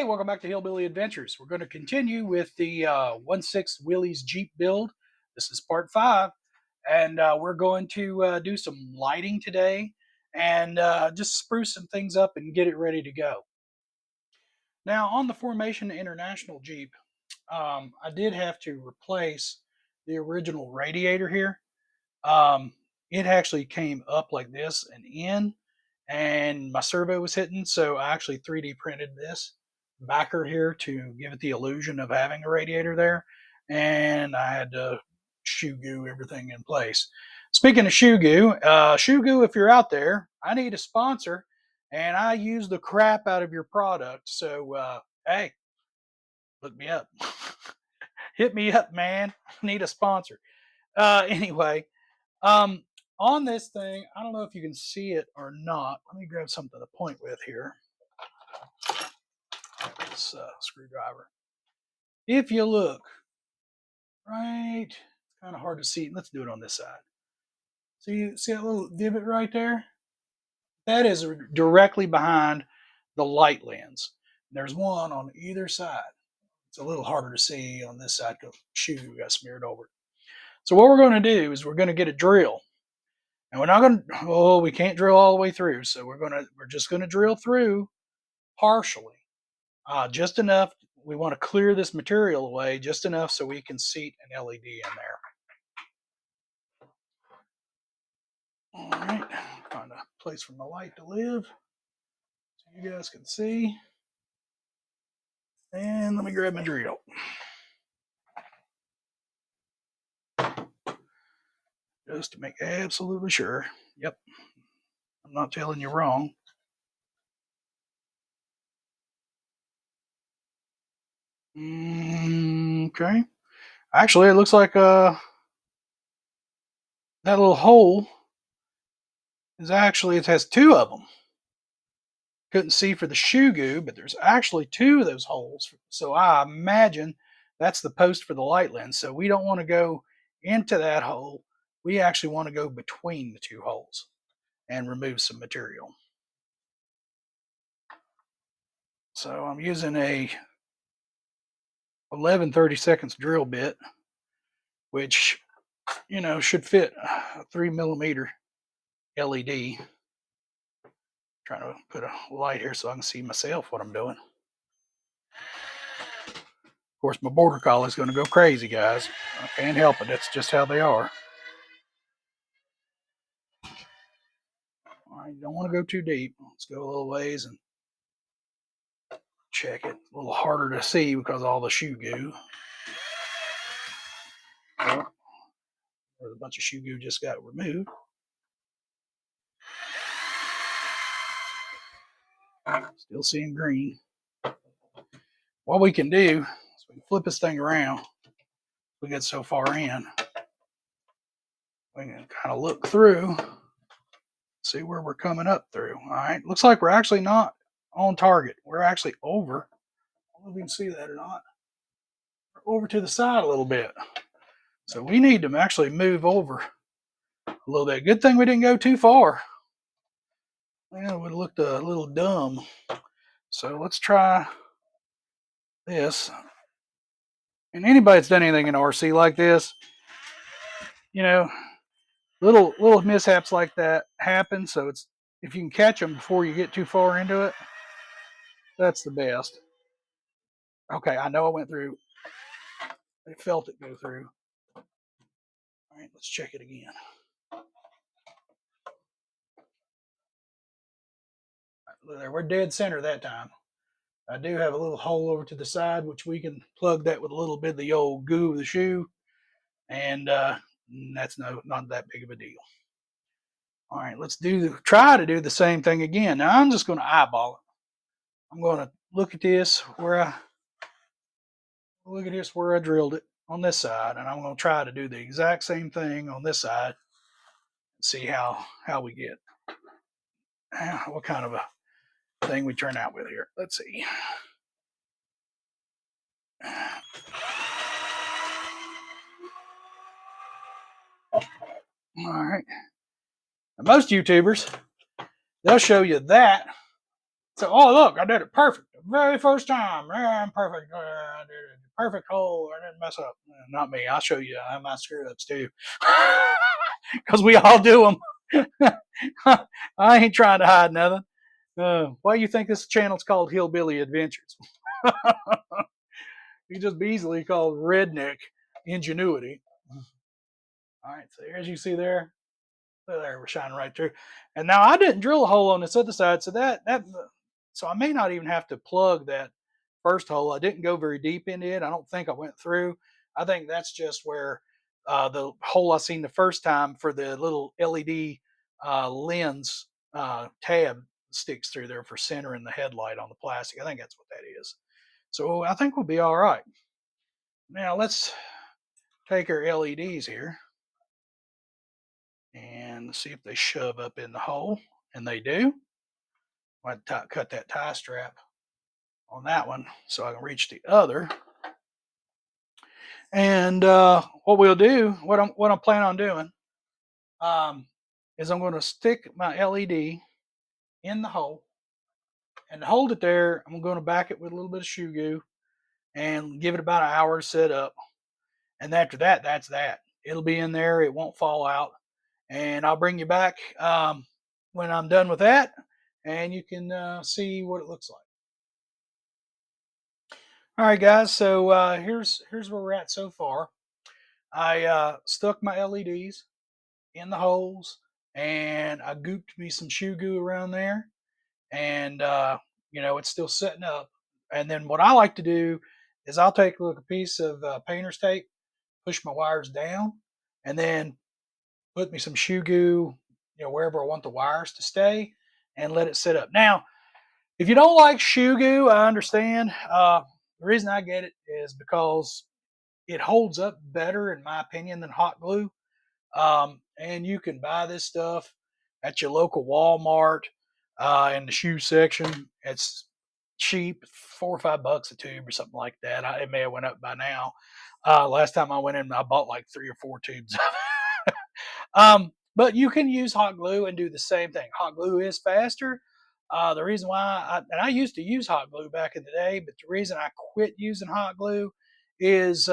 welcome back to Hillbilly Adventures. We're going to continue with the 1/6 Willys Jeep build. This is part 5, and we're going to do some lighting today and just spruce some things up and get it ready to go. Now, on the Formation International Jeep, I did have to replace the original radiator here. It actually came up like this and in, and my servo was hitting, so I actually 3D printed this backer here to give it the illusion of having a radiator there, and I had to shoe goo everything in place. Speaking of shoe goo, if you're out there, I need a sponsor, and I use the crap out of your product, so hey, look me up. Hit me up, man. I need a sponsor. Anyway, on this thing, I don't know if you can see it or not. Let me grab something to point with here. This screwdriver. If you look, right, it's kind of hard to see. Let's do it on this side. So you see that little divot right there? That is directly behind the light lens. There's one on either side. It's a little harder to see on this side because shoe got smeared over it. So what we're going to do is we're going to get a drill. And we're not going to, we can't drill all the way through. So we're just going to drill through partially. Just enough. We want to clear this material away just enough so we can seat an LED in there. All right, find a place for my light to live so you guys can see. And let me grab my drill. Just to make absolutely sure. Yep, I'm not telling you wrong. Okay. Actually, it looks like that little hole is actually, it has 2 of them. Couldn't see for the shoe goo, but there's actually 2 of those holes. So I imagine that's the post for the light lens. So we don't want to go into that hole. We actually want to go between the 2 holes and remove some material. So I'm using a 11/32 drill bit, which, you know, should fit a 3mm LED. Trying to put a light here so I can see myself what I'm doing. Of course, my border collie is going to go crazy, guys. I can't help it. That's just how they are. All right, you don't want to go too deep. Let's go a little ways and check it. A little harder to see because of all the shoe goo. Well, there's a bunch of shoe goo just got removed. Still seeing green. What we can do is we can flip this thing around. We get so far in, we can kind of look through, see where we're coming up through. All right, looks like we're actually not on target. We're actually over. I don't know if you can see that or not. We're over to the side a little bit. So we need to actually move over a little bit. Good thing we didn't go too far. Well, it would have looked a little dumb. So let's try this. And anybody that's done anything in RC like this, you know, little mishaps like that happen. So it's, if you can catch them before you get too far into it, that's the best. Okay, I know I went through. I felt it go through. All right, let's check it again. There, we're dead center that time. I do have a little hole over to the side, which we can plug that with a little bit of the old goo of the shoe, and that's not that big of a deal. All right, let's try to do the same thing again. Now I'm just going to eyeball it. I'm going to look at this where I drilled it on this side, and I'm going to try to do the exact same thing on this side and see how we get. What kind of a thing we turn out with here. Let's see. All right. Now, most YouTubers, they'll show you that So, oh look, I did it perfect. The very first time. Man, perfect. I did it. Perfect hole. I didn't mess up. Not me. I'll show you my screw ups too. Because we all do them. I ain't trying to hide nothing. Why do you think this channel's called Hillbilly Adventures? You just be easily called Redneck Ingenuity. All right, so as you see there, there we're shining right through. And now I didn't drill a hole on this other side, so so I may not even have to plug that first hole. I didn't go very deep into it. I don't think I went through. I think that's just where the hole I seen the first time for the little LED lens tab sticks through there for centering the headlight on the plastic. I think that's what that is. So I think we'll be all right. Now let's take our LEDs here and see if they shove up in the hole. And they do. I cut that tie strap on that one so I can reach the other. And what we'll do, what I'm planning on doing, um, is I'm going to stick my LED in the hole, and to hold it there, I'm going to back it with a little bit of shoe goo and give it about an hour to set up. And after that, that's that. It'll be in there. It won't fall out. And I'll bring you back when I'm done with that, and you can see what it looks like. All right, guys. So here's where we're at so far. I stuck my LEDs in the holes, and I gooped me some shoe goo around there, and it's still setting up. And then what I like to do is I'll take a piece of painter's tape, push my wires down, and then put me some shoe goo, wherever I want the wires to stay, and let it sit up. Now, if you don't like shoe goo, I understand. The reason I get it is because it holds up better, in my opinion, than hot glue. And you can buy this stuff at your local Walmart in the shoe section. It's cheap, $4 or $5 a tube or something like that. It may have went up by now. Last time I went in, I bought like 3 or 4 tubes. But you can use hot glue and do the same thing. Hot glue is faster. The reason why, I used to use hot glue back in the day, but the reason I quit using hot glue is,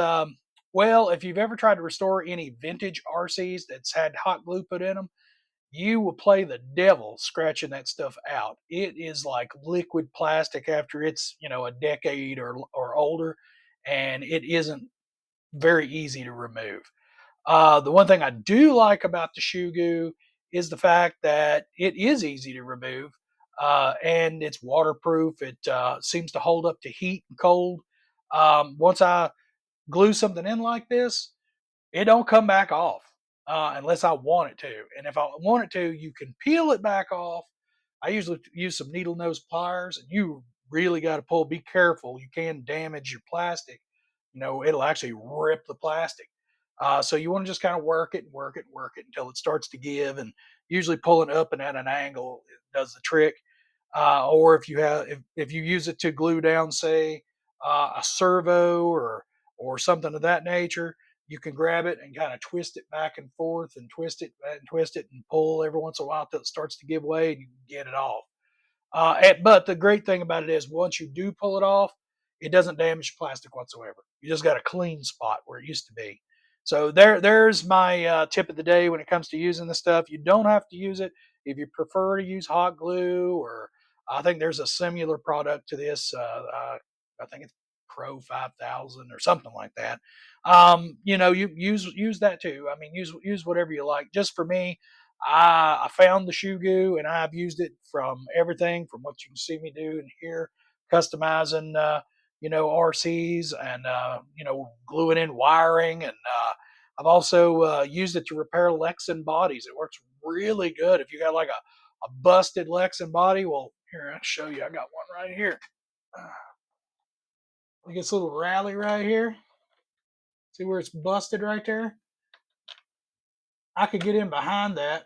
well, if you've ever tried to restore any vintage RCs that's had hot glue put in them, you will play the devil scratching that stuff out. It is like liquid plastic after it's a decade or older, and it isn't very easy to remove. The one thing I do like about the shoe goo is the fact that it is easy to remove, and it's waterproof. It seems to hold up to heat and cold. Once I glue something in like this, it don't come back off unless I want it to. And if I want it to, you can peel it back off. I usually use some needle nose pliers, and you really got to pull. Be careful; you can damage your plastic. It'll actually rip the plastic. So you want to just kind of work it and work it and work it until it starts to give. And usually pulling up and at an angle does the trick. Or if you use it to glue down, say a servo or something of that nature, you can grab it and kind of twist it back and forth and twist it and pull every once in a while until it starts to give way and you can get it off. But the great thing about it is once you do pull it off, it doesn't damage plastic whatsoever. You just got a clean spot where it used to be. So there's my tip of the day when it comes to using this stuff. You don't have to use it if you prefer to use hot glue, or I think there's a similar product to this. I think it's Pro 5000 or something like that. You use that too. I mean, use whatever you like. Just for me, I found the shoe goo and I've used it from everything from what you can see me do and here, customizing, RCs and, gluing in wiring. And I've also used it to repair Lexan bodies. It works really good. If you got like a busted Lexan body, well, here, I'll show you. I got one right here. Look at this little rally right here. See where it's busted right there? I could get in behind that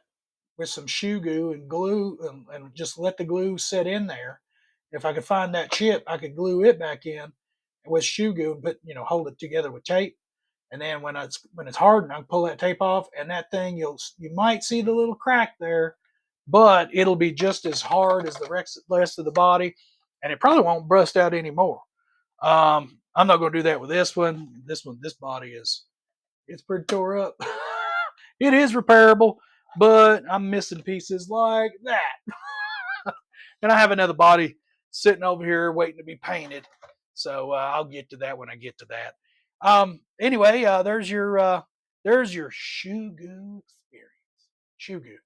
with some shoe goo and glue and just let the glue set in there. If I could find that chip, I could glue it back in with shoe goo and hold it together with tape. And then when it's hardened, I can pull that tape off, and that thing you might see the little crack there, but it'll be just as hard as the rest of the body, and it probably won't rust out anymore. I'm not going to do that with this one. This body it's pretty tore up. It is repairable, but I'm missing pieces like that. And I have another body sitting over here waiting to be painted. So I'll get to that when I get to that. Anyway, there's your shoe goo experience. Shoe goo.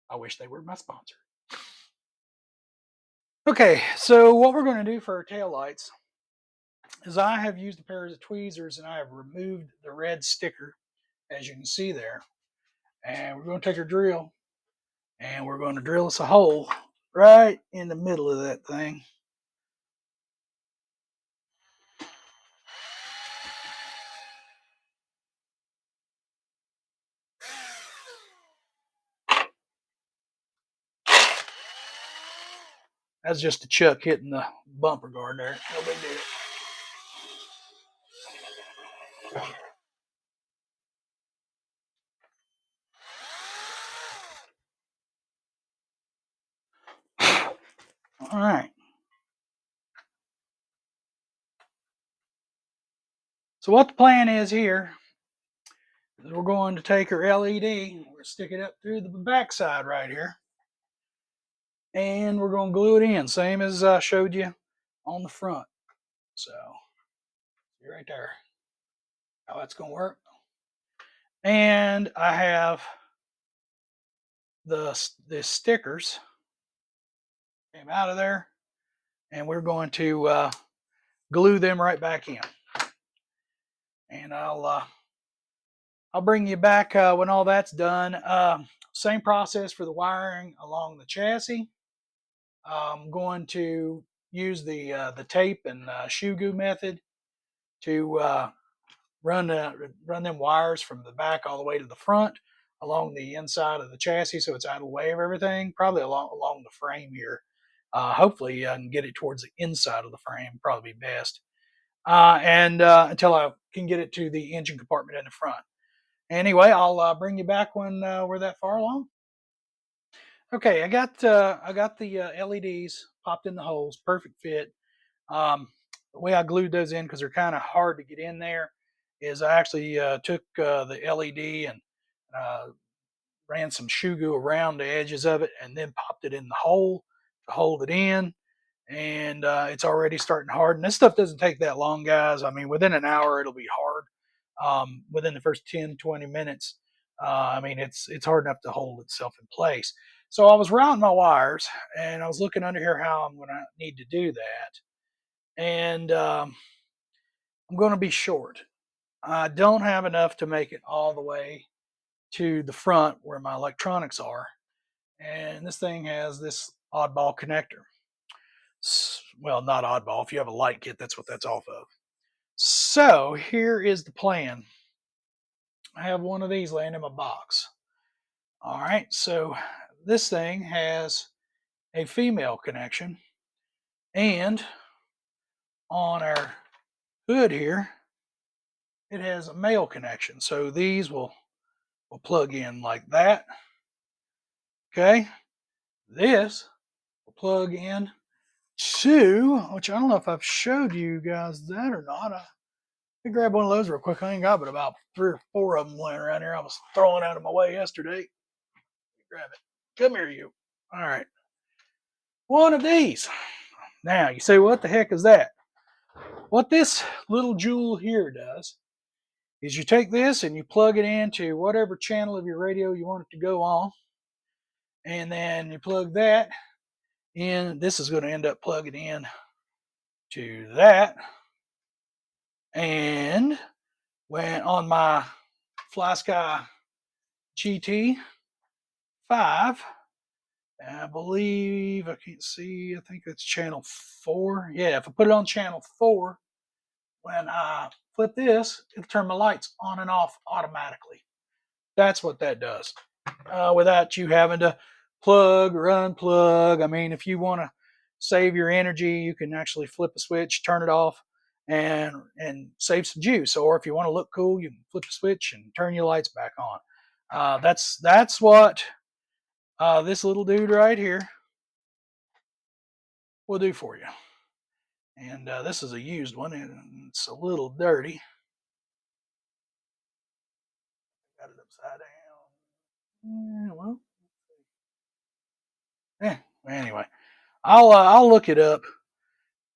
I wish they were my sponsor. Okay, so what we're going to do for our tail lights is I have used a pair of tweezers and I have removed the red sticker, as you can see there. And we're going to take our drill and we're going to drill us a hole right in the middle of that thing. That's just a chuck hitting the bumper guard there. No big deal. All right. So what the plan is here is we're going to take our LED, we're stick it up through the backside right here, and we're going to glue it in, same as I showed you on the front. So, see right there how that's going to work. And I have the stickers came out of there, and we're going to glue them right back in. And I'll bring you back when all that's done. Same process for the wiring along the chassis. I'm going to use the tape and shoe goo method to run them wires from the back all the way to the front along the inside of the chassis, so it's out of the way of everything. Probably along the frame here. Hopefully, I can get it towards the inside of the frame. Probably be best. And until I can get it to the engine compartment in the front. Anyway, I'll bring you back when we're that far along. Okay, I got the LEDs popped in the holes, perfect fit. The way I glued those in, because they're kind of hard to get in there, is I actually took the LED and uh, ran some shoe goo around the edges of it, and then popped it in the hole to hold it in. And it's already starting to harden. This stuff doesn't take that long, guys. I mean, within an hour it'll be hard. Within the first 10-20 minutes, I mean, it's hard enough to hold itself in place. So I was routing my wires, and I was looking under here how I'm going to need to do that. And I'm going to be short. I don't have enough to make it all the way to the front where my electronics are. And this thing has this oddball connector. Well, not oddball. If you have a light kit, that's what that's off of. So here is the plan. I have one of these laying in my box. All right, so this thing has a female connection, and on our hood here, it has a male connection. So these will plug in like that. Okay, this will plug in to, which I don't know if I've showed you guys that or not. Let me grab one of those real quick. I ain't got but about 3 or 4 of them laying around here. I was throwing out of my way yesterday. Grab it. Come here, you. All right. One of these. Now, you say, what the heck is that? What this little jewel here does is you take this and you plug it into whatever channel of your radio you want it to go on. And then you plug that in. This is going to end up plugging in to that. And when on my FlySky GT5, I believe, I can't see, I think that's channel 4. Yeah, if I put it on channel 4, when I flip this, it'll turn my lights on and off automatically. That's what that does, without you having to plug or unplug. I mean, if you want to save your energy, you can actually flip a switch, turn it off, and save some juice. Or if you want to look cool, you can flip the switch and turn your lights back on. That's what This little dude right here will do for you. And this is a used one, and it's a little dirty. Got it upside down. Yeah, well, anyway, I'll look it up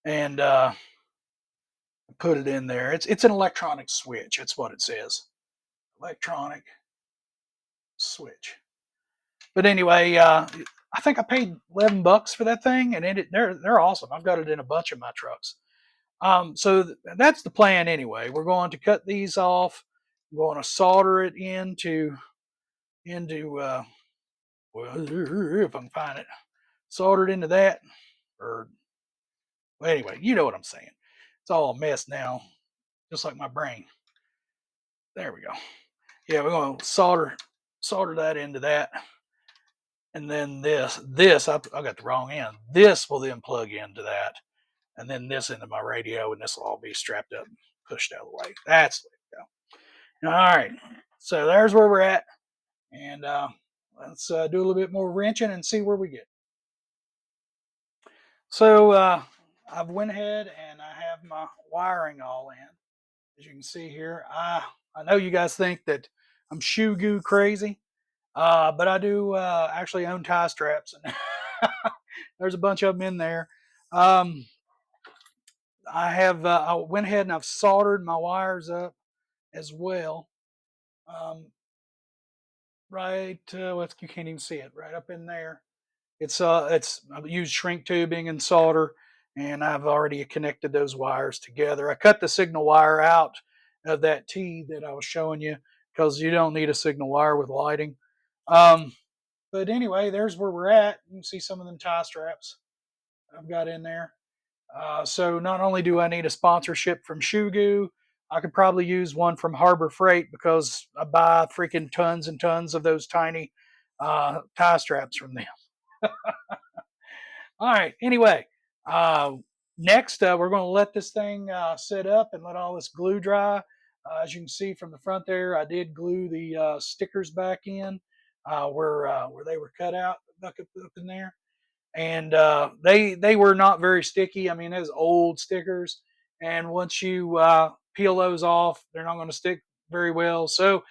and put it in there. It's an electronic switch. That's what it says. Electronic switch. But anyway, I think I paid $11 for that thing, and they're awesome. I've got it in a bunch of my trucks. So that's the plan anyway. We're going to cut these off. We're going to solder it into well, if I can find it, solder it into that. Or well, anyway, you know what I'm saying. It's all a mess now, just like my brain. There we go. Yeah, we're going to solder that into that. And then I got the wrong end. This will then plug into that, and then this into my radio, and this will all be strapped up and pushed out of the way. That's the way to go. All right, so there's where we're at, and let's do a little bit more wrenching and see where we get. So I've went ahead and I have my wiring all in, as you can see here. I know you guys think that I'm shoe goo crazy. But I do actually own tie straps, and there's a bunch of them in there. Um, I went ahead and I've soldered my wires up as well. Um, right, well, you can't even see it right up in there. It's I've used shrink tubing and solder, and I've already connected those wires together. I cut the signal wire out of that T that I was showing you because you don't need a signal wire with lighting. Um, But anyway, there's where we're at. You can see some of them tie straps I've got in there. So not only do I need a sponsorship from Shoe Goo, I could probably use one from Harbor Freight because I buy freaking tons and tons of those tiny tie straps from them. All right. Anyway, uh, next we're going to let this thing set up and let all this glue dry. As you can see from the front there, I did glue the stickers back in where they were cut out up in there, and they were not very sticky. I mean, those old stickers, and once you peel those off, they're not going to stick very well. So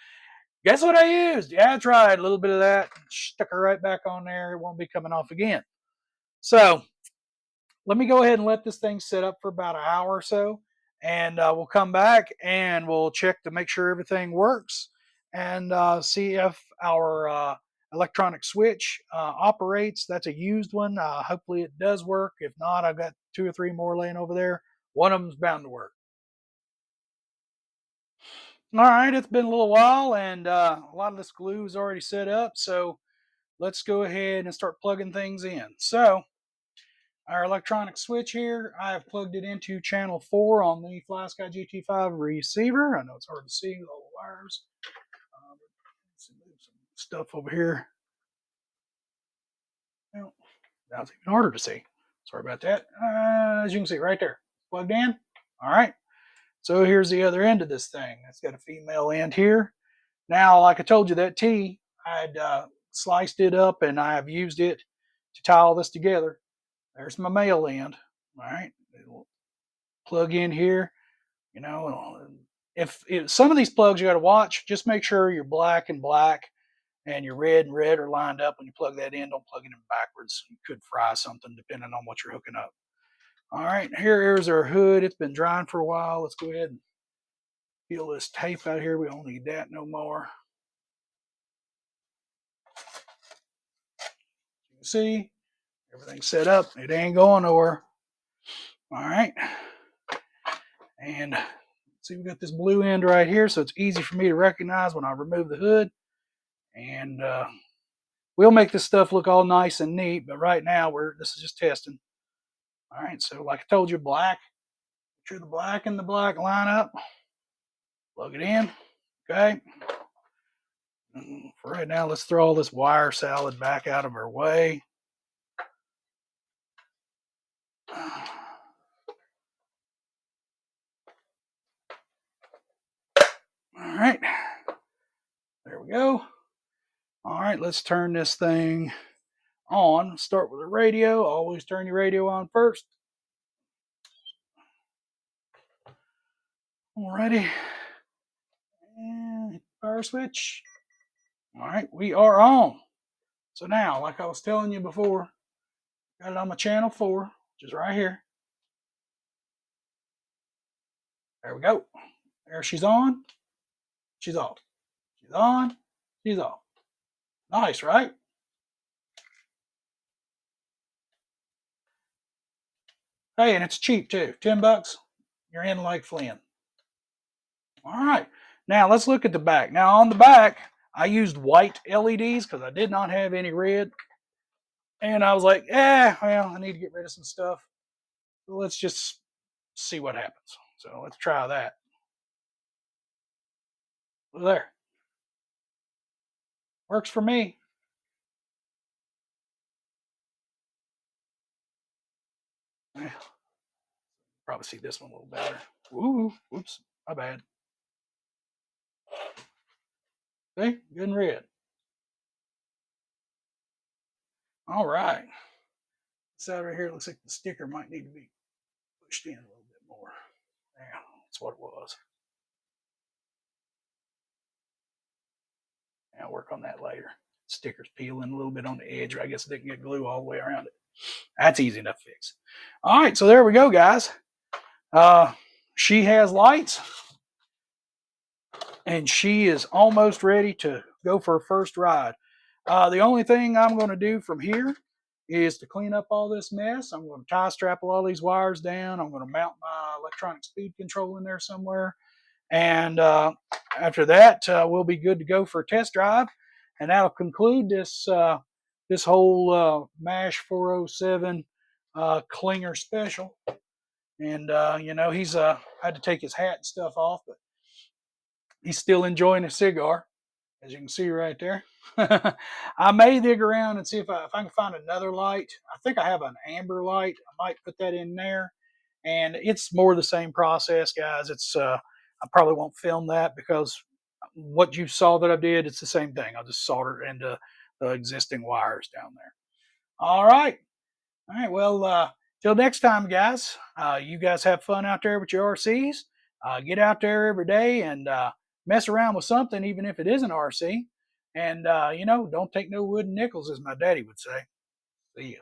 guess what I used? Yeah, I tried a little bit of that, stuck it right back on there. It won't be coming off again. So let me go ahead and let this thing sit up for about an hour or so, and we'll come back and we'll check to make sure everything works and see if our electronic switch operates. That's a used one. Hopefully it does work. If not, I've got 2 or 3 more laying over there. One of them's bound to work. All right, it's been a little while, and a lot of this glue is already set up, so let's go ahead and start plugging things in. So our electronic switch here, I have plugged it into channel 4 on the FlySky GT5 receiver. I know it's hard to see with all the wires. Let's move some stuff over here. Well, now it's even harder to see. Sorry about that. As you can see right there, plugged in. All right. So here's the other end of this thing. It's got a female end here. Now, like I told you, that T, I'd sliced it up and I've used it to tie all this together. There's my male end. All right. It'll plug in here. You know, if some of these plugs you got to watch, just make sure your black and black and your red and red are lined up when you plug that in. Don't plug it in backwards. You could fry something depending on what you're hooking up. All right, here's our hood. It's been drying for a while. Let's go ahead and peel this tape out here. We don't need that no more. You can see everything's set up. It ain't going nowhere. All right. And see, we got this blue end right here, so it's easy for me to recognize when I remove the hood. And we'll make this stuff look all nice and neat, but right now this is just testing. All right, so like I told you, black. Make sure the black and the black line up. Plug it in. Okay. For right now, let's throw all this wire salad back out of our way. All right. There we go. All right, let's turn this thing on. Start with the radio. Always turn your radio on first. Alrighty. And hit the power switch. All right, we are on. So now, like I was telling you before, got it on my channel 4, which is right here. There we go. There she's on. She's off. She's on. She's off. Nice, right? Hey, and it's cheap too. $10. You're in like Flynn. All right. Now let's look at the back. Now on the back, I used white LEDs because I did not have any red. And I was like, well, I need to get rid of some stuff. So let's just see what happens. So let's try that. There. Works for me. Probably see this one a little better. Ooh, whoops, my bad. See, good and red. All right. This side right here looks like the sticker might need to be pushed in a little bit more. Yeah, that's what it was. I'll work on that later. Sticker's peeling a little bit on the edge, or I guess they can get glue all the way around it. That's easy enough to fix. All right, so there we go, guys. She has lights, and she is almost ready to go for her first ride. The only thing I'm going to do from here is to clean up all this mess. I'm going to tie strap all these wires down. I'm going to mount my electronic speed control in there somewhere. And after that, we'll be good to go for a test drive. And that'll conclude this this whole MASH 407 Klinger special. And you know, he's had to take his hat and stuff off, but he's still enjoying a cigar, as you can see right there. I may dig around and see if I can find another light. I think I have an amber light. I might put that in there, and it's more the same process, guys. It's I probably won't film that because what you saw that I did, it's the same thing. I'll just solder it into the existing wires down there. All right. All right. Well, till next time, guys. You guys have fun out there with your RCs. Get out there every day and mess around with something, even if it is an RC. And you know, don't take no wooden nickels, as my daddy would say. See ya.